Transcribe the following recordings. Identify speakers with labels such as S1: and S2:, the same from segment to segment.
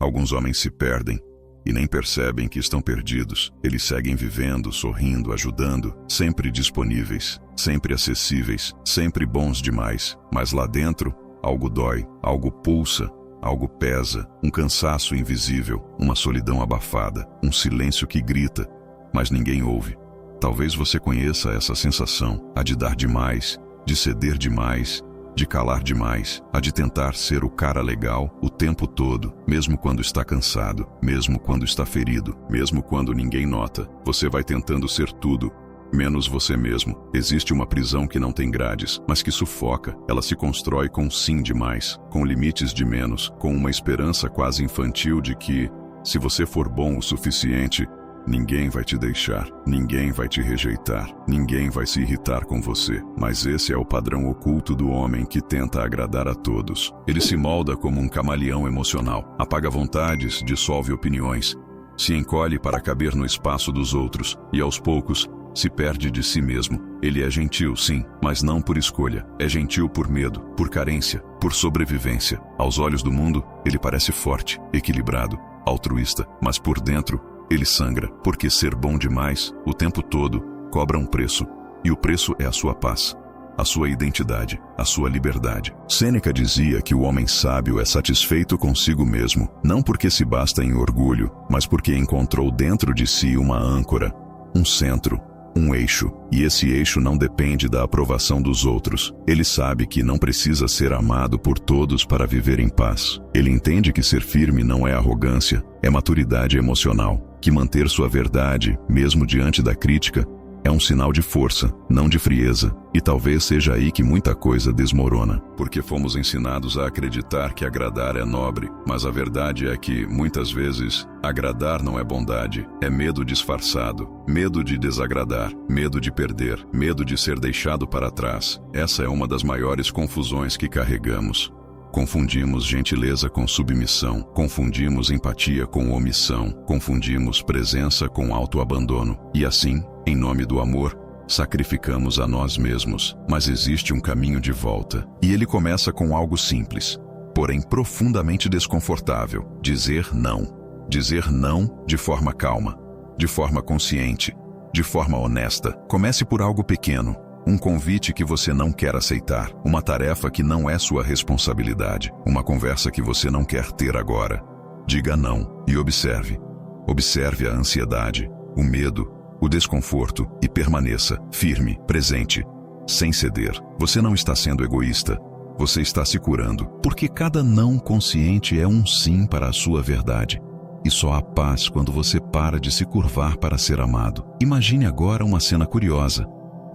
S1: Alguns homens se perdem e nem percebem que estão perdidos. Eles seguem vivendo, sorrindo, ajudando, sempre disponíveis, sempre acessíveis, sempre bons demais. Mas lá dentro, algo dói, algo pulsa, algo pesa, um cansaço invisível, uma solidão abafada, um silêncio que grita, mas ninguém ouve. Talvez você conheça essa sensação, a de dar demais, de ceder demais, de calar demais, a de tentar ser o cara legal o tempo todo, mesmo quando está cansado, mesmo quando está ferido, mesmo quando ninguém nota. Você vai tentando ser tudo, menos você mesmo. Existe uma prisão que não tem grades, mas que sufoca. Ela se constrói com sim demais, com limites de menos, com uma esperança quase infantil de que, se você for bom o suficiente, ninguém vai te deixar, ninguém vai te rejeitar, ninguém vai se irritar com você. Mas esse é o padrão oculto do homem que tenta agradar a todos. Ele se molda como um camaleão emocional, apaga vontades, dissolve opiniões, se encolhe para caber no espaço dos outros e, aos poucos, se perde de si mesmo. Ele é gentil, sim, mas não por escolha. É gentil por medo, por carência, por sobrevivência. Aos olhos do mundo, ele parece forte, equilibrado, altruísta, mas por dentro, ele sangra, porque ser bom demais, o tempo todo, cobra um preço. E o preço é a sua paz, a sua identidade, a sua liberdade. Sêneca dizia que o homem sábio é satisfeito consigo mesmo, não porque se basta em orgulho, mas porque encontrou dentro de si uma âncora, um centro, um eixo. E esse eixo não depende da aprovação dos outros. Ele sabe que não precisa ser amado por todos para viver em paz. Ele entende que ser firme não é arrogância, é maturidade emocional. Que manter sua verdade, mesmo diante da crítica, é um sinal de força, não de frieza. E talvez seja aí que muita coisa desmorona. Porque fomos ensinados a acreditar que agradar é nobre, mas a verdade é que, muitas vezes, agradar não é bondade, é medo disfarçado, medo de desagradar, medo de perder, medo de ser deixado para trás. Essa é uma das maiores confusões que carregamos. Confundimos gentileza com submissão, confundimos empatia com omissão, confundimos presença com autoabandono. E assim, em nome do amor, sacrificamos a nós mesmos. Mas existe um caminho de volta. E ele começa com algo simples, porém profundamente desconfortável. Dizer não. Dizer não de forma calma, de forma consciente, de forma honesta. Comece por algo pequeno. Um convite que você não quer aceitar, uma tarefa que não é sua responsabilidade, uma conversa que você não quer ter agora. Diga não e observe. Observe a ansiedade, o medo, o desconforto e permaneça firme, presente, sem ceder. Você não está sendo egoísta, você está se curando, porque cada não consciente é um sim para a sua verdade. E só há paz quando você para de se curvar para ser amado. Imagine agora uma cena curiosa.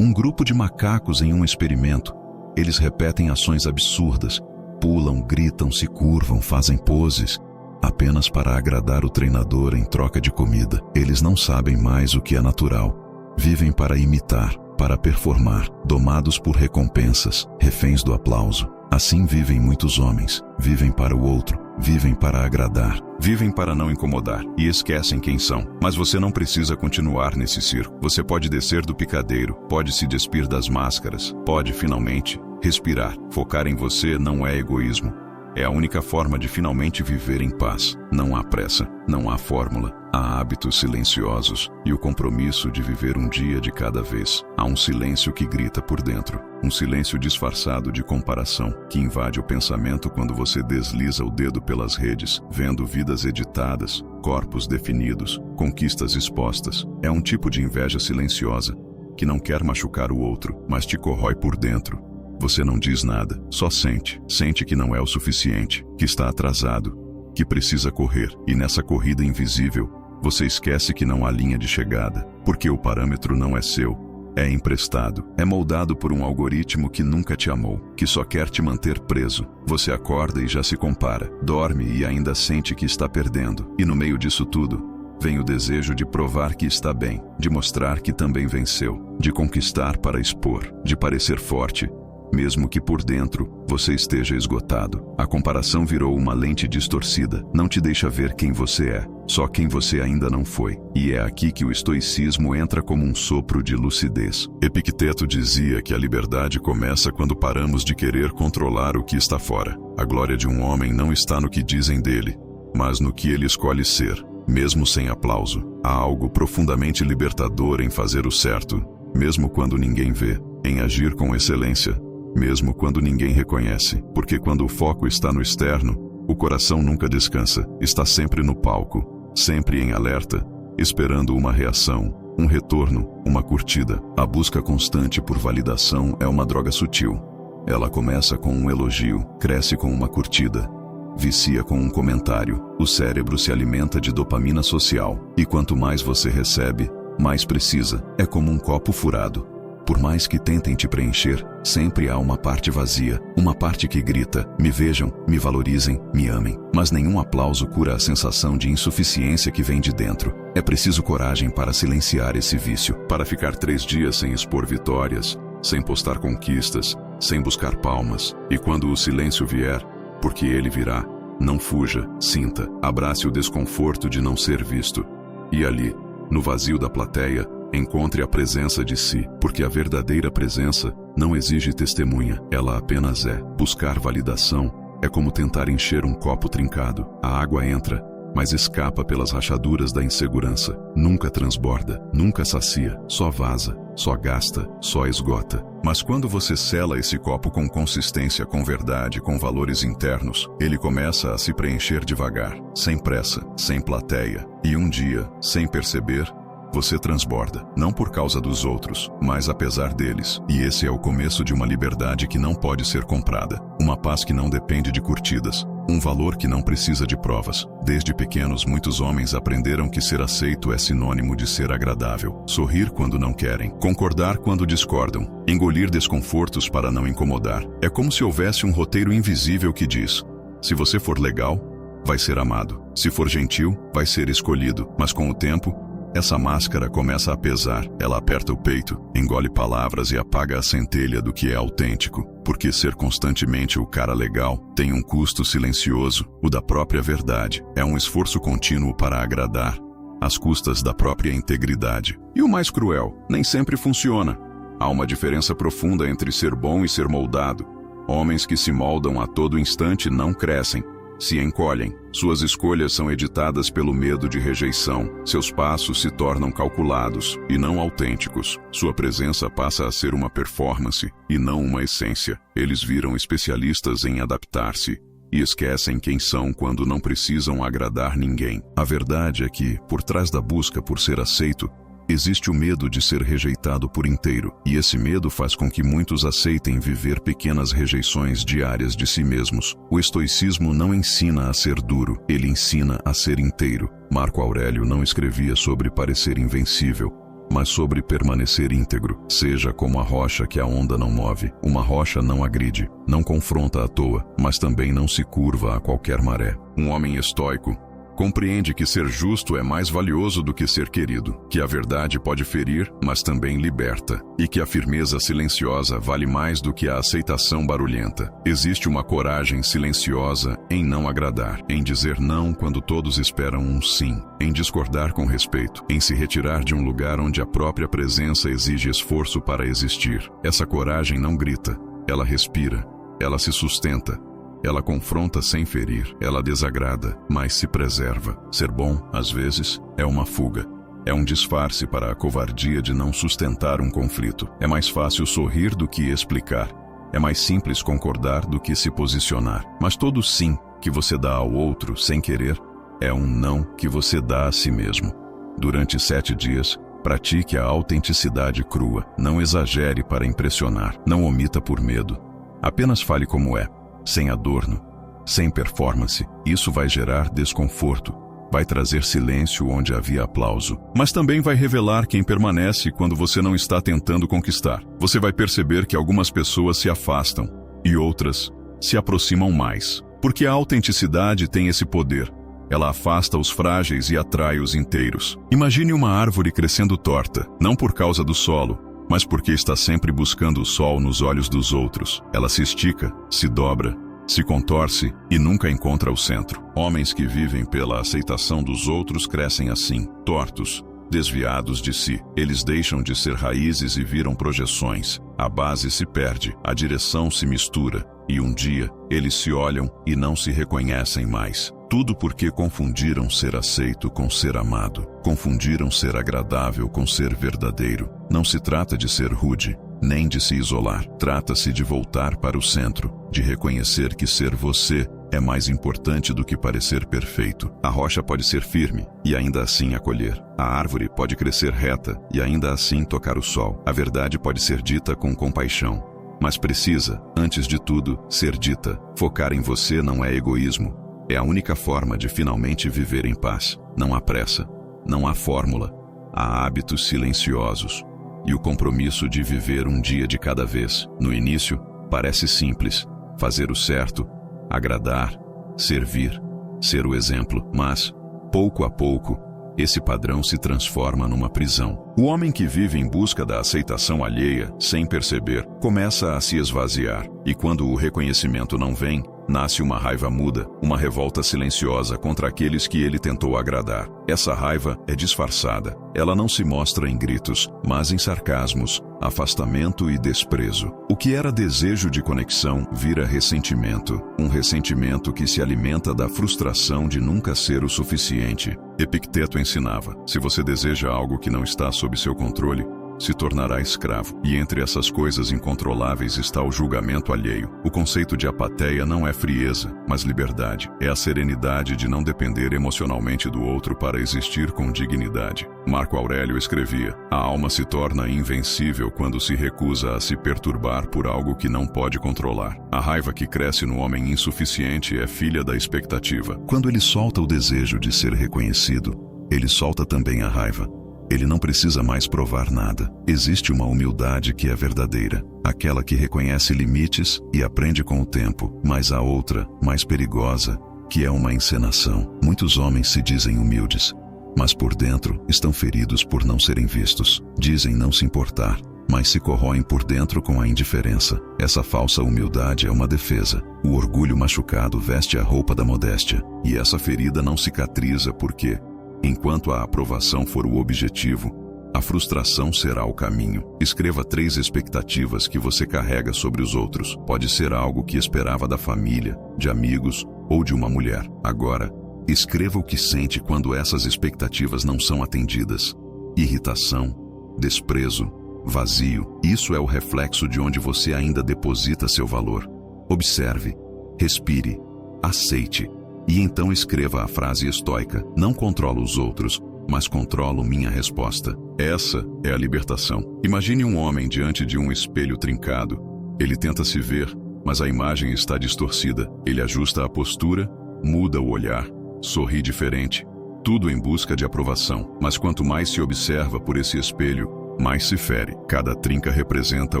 S1: Um grupo de macacos em um experimento. Eles repetem ações absurdas, pulam, gritam, se curvam, fazem poses, apenas para agradar o treinador em troca de comida. Eles não sabem mais o que é natural. Vivem para imitar, para performar, domados por recompensas, reféns do aplauso. Assim vivem muitos homens. Vivem para o outro, vivem para agradar, vivem para não incomodar e esquecem quem são. Mas você não precisa continuar nesse circo. Você pode descer do picadeiro, pode se despir das máscaras, pode finalmente respirar. Focar em você não é egoísmo. É a única forma de finalmente viver em paz. Não há pressa, não há fórmula. Há hábitos silenciosos e o compromisso de viver um dia de cada vez. Há um silêncio que grita por dentro. Um silêncio disfarçado de comparação que invade o pensamento quando você desliza o dedo pelas redes, vendo vidas editadas, corpos definidos, conquistas expostas. É um tipo de inveja silenciosa que não quer machucar o outro, mas te corrói por dentro. Você não diz nada, só sente. Sente que não é o suficiente, que está atrasado, que precisa correr. E nessa corrida invisível, você esquece que não há linha de chegada, porque o parâmetro não é seu, é emprestado. É moldado por um algoritmo que nunca te amou, que só quer te manter preso. Você acorda e já se compara, dorme e ainda sente que está perdendo. E no meio disso tudo, vem o desejo de provar que está bem, de mostrar que também venceu, de conquistar para expor, de parecer forte, mesmo que por dentro você esteja esgotado. A comparação virou uma lente distorcida, não te deixa ver quem você é, só quem você ainda não foi. E é aqui que o estoicismo entra como um sopro de lucidez. Epicteto dizia que a liberdade começa quando paramos de querer controlar o que está fora. A glória de um homem não está no que dizem dele, mas no que ele escolhe ser, mesmo sem aplauso. Há algo profundamente libertador em fazer o certo, mesmo quando ninguém vê, em agir com excelência, mesmo quando ninguém reconhece, porque quando o foco está no externo, o coração nunca descansa, está sempre no palco, sempre em alerta, esperando uma reação, um retorno, uma curtida. A busca constante por validação é uma droga sutil. Ela começa com um elogio, cresce com uma curtida, vicia com um comentário. O cérebro se alimenta de dopamina social, e quanto mais você recebe, mais precisa. É como um copo furado. Por mais que tentem te preencher, sempre há uma parte vazia, uma parte que grita: me vejam, me valorizem, me amem. Mas nenhum aplauso cura a sensação de insuficiência que vem de dentro. É preciso coragem para silenciar esse vício, para ficar 3 dias sem expor vitórias, sem postar conquistas, sem buscar palmas. E quando o silêncio vier, porque ele virá, não fuja, sinta, abrace o desconforto de não ser visto. E ali, no vazio da plateia, encontre a presença de si, porque a verdadeira presença não exige testemunha, ela apenas é. Buscar validação é como tentar encher um copo trincado. A água entra, mas escapa pelas rachaduras da insegurança. Nunca transborda, nunca sacia, só vaza, só gasta, só esgota. Mas quando você sela esse copo com consistência, com verdade, com valores internos, ele começa a se preencher devagar, sem pressa, sem plateia. E um dia, sem perceber, você transborda, não por causa dos outros, mas apesar deles. E esse é o começo de uma liberdade que não pode ser comprada, uma paz que não depende de curtidas, um valor que não precisa de provas. Desde pequenos, muitos homens aprenderam que ser aceito é sinônimo de ser agradável, sorrir quando não querem, concordar quando discordam, engolir desconfortos para não incomodar. É como se houvesse um roteiro invisível que diz: se você for legal, vai ser amado. Se for gentil, vai ser escolhido. Mas com o tempo, essa máscara começa a pesar. Ela aperta o peito, engole palavras e apaga a centelha do que é autêntico. Porque ser constantemente o cara legal tem um custo silencioso, o da própria verdade. É um esforço contínuo para agradar, às custas da própria integridade. E o mais cruel, nem sempre funciona. Há uma diferença profunda entre ser bom e ser moldado. Homens que se moldam a todo instante não crescem, se encolhem. Suas escolhas são editadas pelo medo de rejeição. Seus passos se tornam calculados e não autênticos. Sua presença passa a ser uma performance e não uma essência. Eles viram especialistas em adaptar-se e esquecem quem são quando não precisam agradar ninguém. A verdade é que, por trás da busca por ser aceito, existe o medo de ser rejeitado por inteiro, e esse medo faz com que muitos aceitem viver pequenas rejeições diárias de si mesmos. O estoicismo não ensina a ser duro, ele ensina a ser inteiro. Marco Aurélio não escrevia sobre parecer invencível, mas sobre permanecer íntegro. Seja como a rocha que a onda não move. Uma rocha não agride, não confronta à toa, mas também não se curva a qualquer maré. Um homem estoico compreende que ser justo é mais valioso do que ser querido, que a verdade pode ferir, mas também liberta, e que a firmeza silenciosa vale mais do que a aceitação barulhenta. Existe uma coragem silenciosa em não agradar, em dizer não quando todos esperam um sim, em discordar com respeito, em se retirar de um lugar onde a própria presença exige esforço para existir. Essa coragem não grita, ela respira, ela se sustenta. Ela confronta sem ferir, ela desagrada, mas se preserva. Ser bom, às vezes, é uma fuga. É um disfarce para a covardia de não sustentar um conflito. É mais fácil sorrir do que explicar. É mais simples concordar do que se posicionar. Mas todo sim que você dá ao outro sem querer é um não que você dá a si mesmo. Durante 7 dias, pratique a autenticidade crua. Não exagere para impressionar. Não omita por medo. Apenas fale como é. Sem adorno, sem performance. Isso vai gerar desconforto, vai trazer silêncio onde havia aplauso, mas também vai revelar quem permanece quando você não está tentando conquistar. Você vai perceber que algumas pessoas se afastam e outras se aproximam mais, porque a autenticidade tem esse poder. Ela afasta os frágeis e atrai os inteiros. Imagine uma árvore crescendo torta, não por causa do solo, mas porque está sempre buscando o sol nos olhos dos outros. Ela se estica, se dobra, se contorce e nunca encontra o centro. Homens que vivem pela aceitação dos outros crescem assim, tortos, desviados de si. Eles deixam de ser raízes e viram projeções. A base se perde, a direção se mistura, e um dia eles se olham e não se reconhecem mais. Tudo porque confundiram ser aceito com ser amado. Confundiram ser agradável com ser verdadeiro. Não se trata de ser rude, nem de se isolar. Trata-se de voltar para o centro, de reconhecer que ser você é mais importante do que parecer perfeito. A rocha pode ser firme e ainda assim acolher. A árvore pode crescer reta e ainda assim tocar o sol. A verdade pode ser dita com compaixão, mas precisa, antes de tudo, ser dita. Focar em você não é egoísmo. É a única forma de finalmente viver em paz. Não há pressa, não há fórmula. Há hábitos silenciosos e o compromisso de viver um dia de cada vez. No início, parece simples: fazer o certo, agradar, servir, ser o exemplo. Mas, pouco a pouco, esse padrão se transforma numa prisão. O homem que vive em busca da aceitação alheia, sem perceber, começa a se esvaziar. E quando o reconhecimento não vem, nasce uma raiva muda, uma revolta silenciosa contra aqueles que ele tentou agradar. Essa raiva é disfarçada. Ela não se mostra em gritos, mas em sarcasmos, afastamento e desprezo. O que era desejo de conexão vira ressentimento. Um ressentimento que se alimenta da frustração de nunca ser o suficiente. Epicteto ensinava: se você deseja algo que não está sob seu controle, se tornará escravo. E entre essas coisas incontroláveis está o julgamento alheio. O conceito de apatia não é frieza, mas liberdade. É a serenidade de não depender emocionalmente do outro para existir com dignidade. Marco Aurélio escrevia: a alma se torna invencível quando se recusa a se perturbar por algo que não pode controlar. A raiva que cresce no homem insuficiente é filha da expectativa. Quando ele solta o desejo de ser reconhecido, ele solta também a raiva. Ele não precisa mais provar nada. Existe uma humildade que é verdadeira, aquela que reconhece limites e aprende com o tempo. Mas há outra, mais perigosa, que é uma encenação. Muitos homens se dizem humildes, mas por dentro estão feridos por não serem vistos. Dizem não se importar, mas se corroem por dentro com a indiferença. Essa falsa humildade é uma defesa. O orgulho machucado veste a roupa da modéstia, e essa ferida não cicatriza porque, enquanto a aprovação for o objetivo, a frustração será o caminho. Escreva 3 expectativas que você carrega sobre os outros. Pode ser algo que esperava da família, de amigos ou de uma mulher. Agora, escreva o que sente quando essas expectativas não são atendidas. Irritação, desprezo, vazio. Isso é o reflexo de onde você ainda deposita seu valor. Observe, respire, aceite. E então escreva a frase estoica: não controlo os outros, mas controlo minha resposta. Essa é a libertação. Imagine um homem diante de um espelho trincado. Ele tenta se ver, mas a imagem está distorcida. Ele ajusta a postura, muda o olhar, sorri diferente. Tudo em busca de aprovação. Mas quanto mais se observa por esse espelho, mais se fere. Cada trinca representa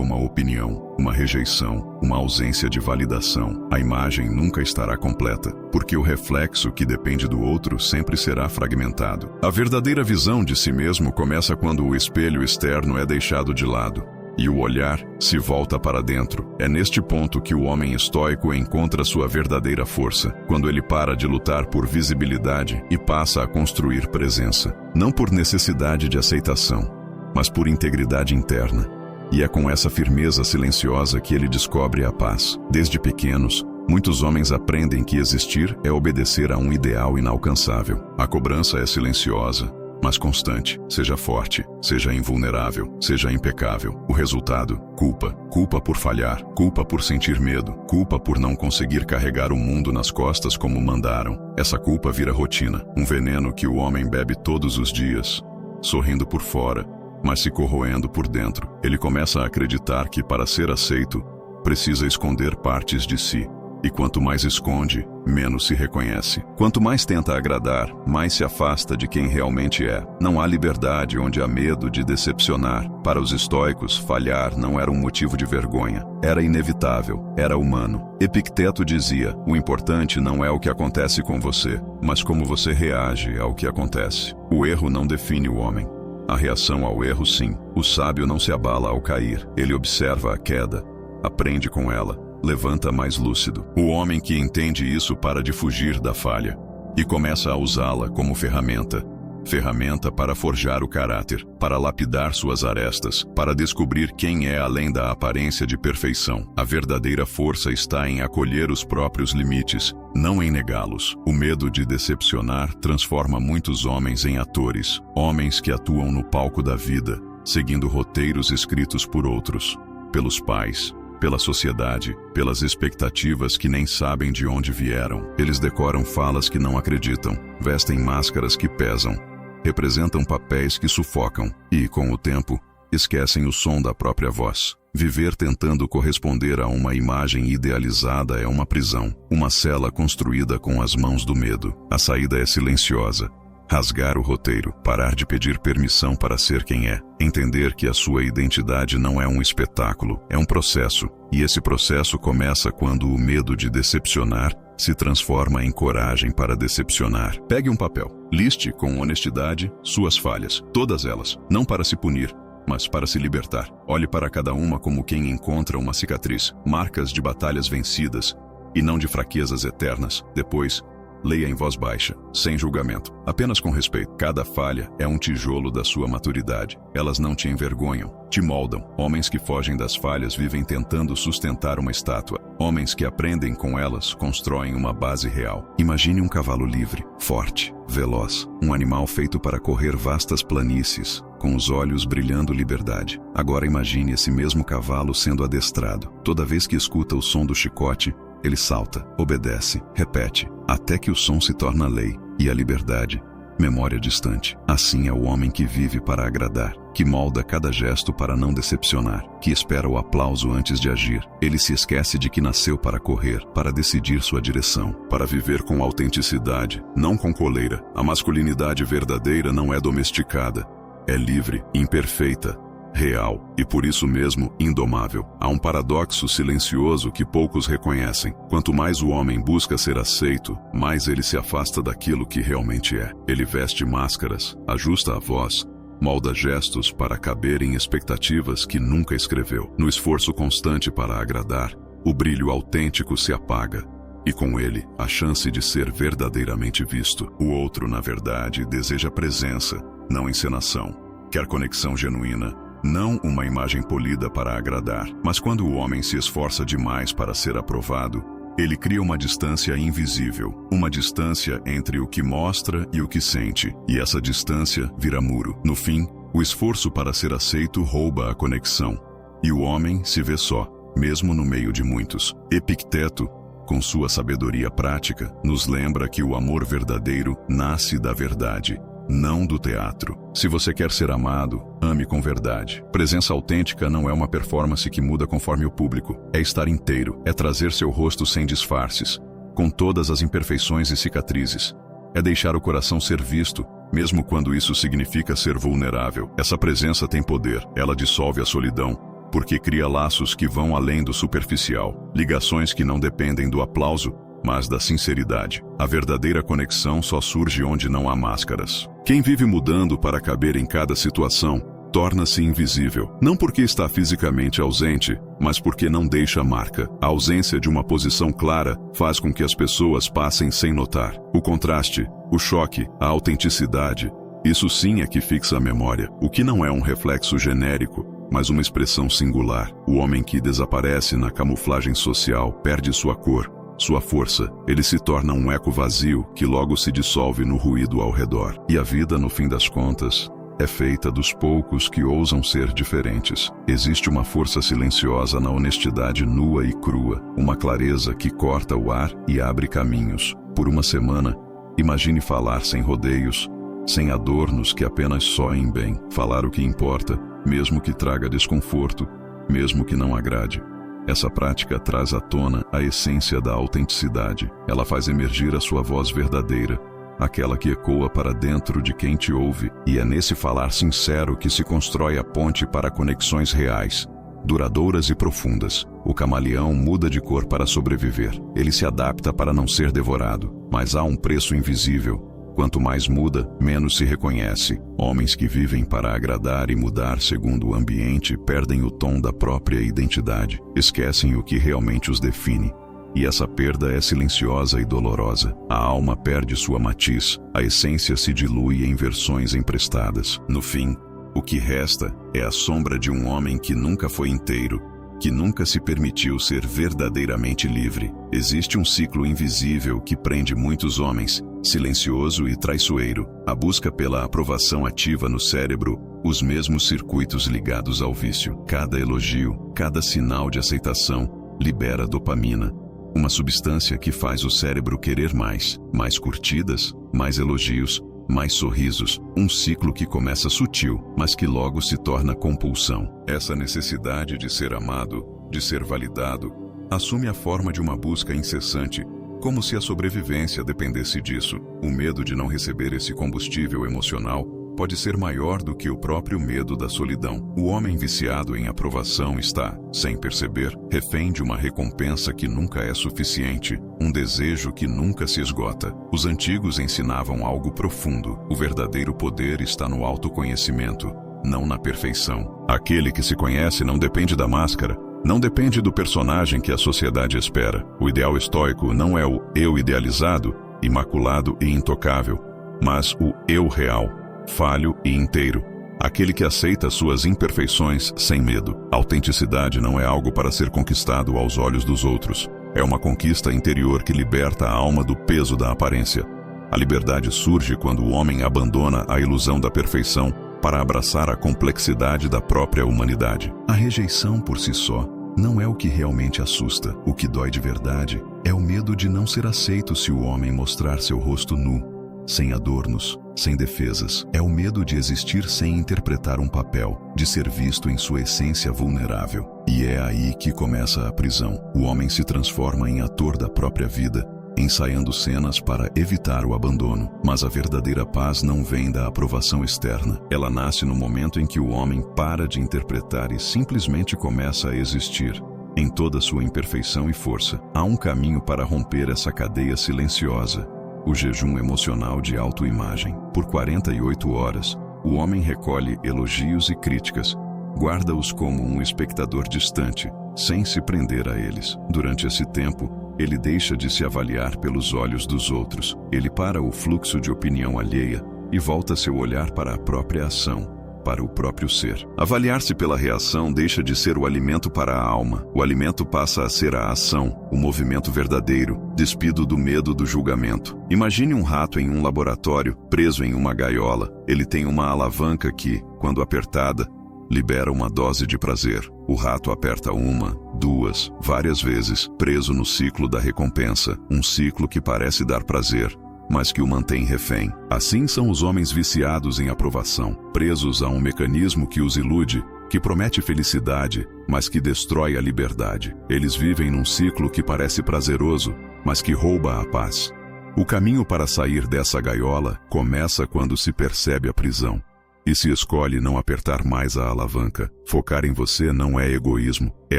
S1: uma opinião, uma rejeição, uma ausência de validação. A imagem nunca estará completa, porque o reflexo que depende do outro sempre será fragmentado. A verdadeira visão de si mesmo começa quando o espelho externo é deixado de lado e o olhar se volta para dentro. É neste ponto que o homem estoico encontra sua verdadeira força, quando ele para de lutar por visibilidade e passa a construir presença, não por necessidade de aceitação, mas por integridade interna. E é com essa firmeza silenciosa que ele descobre a paz. Desde pequenos, muitos homens aprendem que existir é obedecer a um ideal inalcançável. A cobrança é silenciosa, mas constante. Seja forte, seja invulnerável, seja impecável. O resultado: culpa. Culpa por falhar, culpa por sentir medo, culpa por não conseguir carregar o mundo nas costas como mandaram. Essa culpa vira rotina, um veneno que o homem bebe todos os dias, sorrindo por fora, mas se corroendo por dentro. Ele começa a acreditar que, para ser aceito, precisa esconder partes de si. E quanto mais esconde, menos se reconhece. Quanto mais tenta agradar, mais se afasta de quem realmente é. Não há liberdade onde há medo de decepcionar. Para os estoicos, falhar não era um motivo de vergonha. Era inevitável, era humano. Epicteto dizia: o importante não é o que acontece com você, mas como você reage ao que acontece. O erro não define o homem. A reação ao erro, sim. O sábio não se abala ao cair. Ele observa a queda, aprende com ela, levanta mais lúcido. O homem que entende isso para de fugir da falha e começa a usá-la como ferramenta. ferramenta para forjar o caráter, para lapidar suas arestas, para descobrir quem é além da aparência de perfeição. A verdadeira força está em acolher os próprios limites, não em negá-los. O medo de decepcionar transforma muitos homens em atores, homens que atuam no palco da vida, seguindo roteiros escritos por outros, pelos pais, pela sociedade, pelas expectativas que nem sabem de onde vieram. Eles decoram falas que não acreditam, vestem máscaras que pesam, representam papéis que sufocam e, com o tempo, esquecem o som da própria voz. Viver tentando corresponder a uma imagem idealizada é uma prisão, uma cela construída com as mãos do medo. A saída é silenciosa. Rasgar o roteiro, parar de pedir permissão para ser quem é, entender que a sua identidade não é um espetáculo, é um processo, e esse processo começa quando o medo de decepcionar se transforma em coragem para decepcionar. Pegue um papel, liste com honestidade suas falhas, todas elas, não para se punir, mas para se libertar. Olhe para cada uma como quem encontra uma cicatriz, marcas de batalhas vencidas, e não de fraquezas eternas. Depois, leia em voz baixa, sem julgamento, apenas com respeito. Cada falha é um tijolo da sua maturidade. Elas não te envergonham, te moldam. Homens que fogem das falhas vivem tentando sustentar uma estátua. Homens que aprendem com elas constroem uma base real. Imagine um cavalo livre, forte, veloz, um animal feito para correr vastas planícies, com os olhos brilhando liberdade. Agora imagine esse mesmo cavalo sendo adestrado. Toda vez que escuta o som do chicote, ele salta, obedece, repete, até que o som se torna lei, e a liberdade, memória distante. Assim é o homem que vive para agradar, que molda cada gesto para não decepcionar, que espera o aplauso antes de agir. Ele se esquece de que nasceu para correr, para decidir sua direção, para viver com autenticidade, não com coleira. A masculinidade verdadeira não é domesticada, é livre, imperfeita, real e por isso mesmo indomável. Há um paradoxo silencioso que poucos reconhecem. Quanto mais o homem busca ser aceito, mais ele se afasta daquilo que realmente é. Ele veste máscaras, ajusta a voz, molda gestos para caber em expectativas que nunca escreveu. No esforço constante para agradar, o brilho autêntico se apaga, e com ele, a chance de ser verdadeiramente visto. O outro, na verdade, deseja presença, não encenação. Quer conexão genuína, não uma imagem polida para agradar. Mas quando o homem se esforça demais para ser aprovado, ele cria uma distância invisível, uma distância entre o que mostra e o que sente, e essa distância vira muro. No fim, o esforço para ser aceito rouba a conexão, e o homem se vê só, mesmo no meio de muitos. Epicteto, com sua sabedoria prática, nos lembra que o amor verdadeiro nasce da verdade, não do teatro. Se você quer ser amado, ame com verdade. Presença autêntica não é uma performance que muda conforme o público. É estar inteiro, é trazer seu rosto sem disfarces, com todas as imperfeições e cicatrizes. É deixar o coração ser visto, mesmo quando isso significa ser vulnerável. Essa presença tem poder, ela dissolve a solidão, porque cria laços que vão além do superficial, ligações que não dependem do aplauso, mas da sinceridade. A verdadeira conexão só surge onde não há máscaras. Quem vive mudando para caber em cada situação, torna-se invisível. Não porque está fisicamente ausente, mas porque não deixa marca. A ausência de uma posição clara faz com que as pessoas passem sem notar. O contraste, o choque, a autenticidade, isso sim é que fixa a memória. O que não é um reflexo genérico, mas uma expressão singular. O homem que desaparece na camuflagem social perde sua cor, sua força. Ele se torna um eco vazio que logo se dissolve no ruído ao redor. E a vida, no fim das contas, é feita dos poucos que ousam ser diferentes. Existe uma força silenciosa na honestidade nua e crua, uma clareza que corta o ar e abre caminhos. Por uma semana, imagine falar sem rodeios, sem adornos que apenas soem bem. Falar o que importa, mesmo que traga desconforto, mesmo que não agrade. Essa prática traz à tona a essência da autenticidade. Ela faz emergir a sua voz verdadeira, aquela que ecoa para dentro de quem te ouve, e é nesse falar sincero que se constrói a ponte para conexões reais, duradouras e profundas. O camaleão muda de cor para sobreviver. Ele se adapta para não ser devorado, mas há um preço invisível. Quanto mais muda, menos se reconhece. Homens que vivem para agradar e mudar segundo o ambiente perdem o tom da própria identidade, esquecem o que realmente os define. E essa perda é silenciosa e dolorosa. A alma perde sua matiz, a essência se dilui em versões emprestadas. No fim, o que resta é a sombra de um homem que nunca foi inteiro, que nunca se permitiu ser verdadeiramente livre. Existe um ciclo invisível que prende muitos homens, silencioso e traiçoeiro. A busca pela aprovação ativa no cérebro os mesmos circuitos ligados ao vício. Cada elogio, cada sinal de aceitação libera dopamina, uma substância que faz o cérebro querer mais curtidas, mais elogios, mais sorrisos, um ciclo que começa sutil, mas que logo se torna compulsão. Essa necessidade de ser amado, de ser validado, assume a forma de uma busca incessante, como se a sobrevivência dependesse disso. O medo de não receber esse combustível emocional pode ser maior do que o próprio medo da solidão. O homem viciado em aprovação está, sem perceber, refém de uma recompensa que nunca é suficiente, um desejo que nunca se esgota. Os antigos ensinavam algo profundo: o verdadeiro poder está no autoconhecimento, não na perfeição. Aquele que se conhece não depende da máscara, não depende do personagem que a sociedade espera. O ideal estoico não é o eu idealizado, imaculado e intocável, mas o eu real, falho e inteiro, aquele que aceita suas imperfeições sem medo. A autenticidade não é algo para ser conquistado aos olhos dos outros. É uma conquista interior que liberta a alma do peso da aparência. A liberdade surge quando o homem abandona a ilusão da perfeição para abraçar a complexidade da própria humanidade. A rejeição por si só não é o que realmente assusta. O que dói de verdade é o medo de não ser aceito se o homem mostrar seu rosto nu, sem adornos, sem defesas. É o medo de existir sem interpretar um papel, de ser visto em sua essência vulnerável. E é aí que começa a prisão. O homem se transforma em ator da própria vida, ensaiando cenas para evitar o abandono. Mas a verdadeira paz não vem da aprovação externa. Ela nasce no momento em que o homem para de interpretar e simplesmente começa a existir, em toda sua imperfeição e força. Há um caminho para romper essa cadeia silenciosa: o jejum emocional de autoimagem. Por 48 horas, o homem recolhe elogios e críticas, guarda-os como um espectador distante, sem se prender a eles. Durante esse tempo, ele deixa de se avaliar pelos olhos dos outros. Ele para o fluxo de opinião alheia e volta seu olhar para a própria ação, para o próprio ser. Avaliar-se pela reação deixa de ser o alimento para a alma. O alimento passa a ser a ação, o movimento verdadeiro, despido do medo do julgamento. Imagine um rato em um laboratório, preso em uma gaiola. Ele tem uma alavanca que, quando apertada, libera uma dose de prazer. O rato aperta uma, duas, várias vezes, preso no ciclo da recompensa, um ciclo que parece dar prazer, mas que o mantém refém. Assim são os homens viciados em aprovação, presos a um mecanismo que os ilude, que promete felicidade, mas que destrói a liberdade. Eles vivem num ciclo que parece prazeroso, mas que rouba a paz. O caminho para sair dessa gaiola começa quando se percebe a prisão e se escolhe não apertar mais a alavanca. Focar em você não é egoísmo, é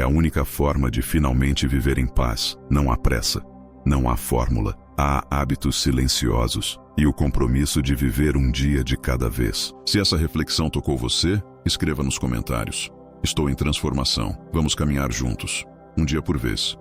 S1: a única forma de finalmente viver em paz. Não há pressa, não há fórmula. Há hábitos silenciosos e o compromisso de viver um dia de cada vez. Se essa reflexão tocou você, escreva nos comentários. Estou em transformação. Vamos caminhar juntos, um dia por vez.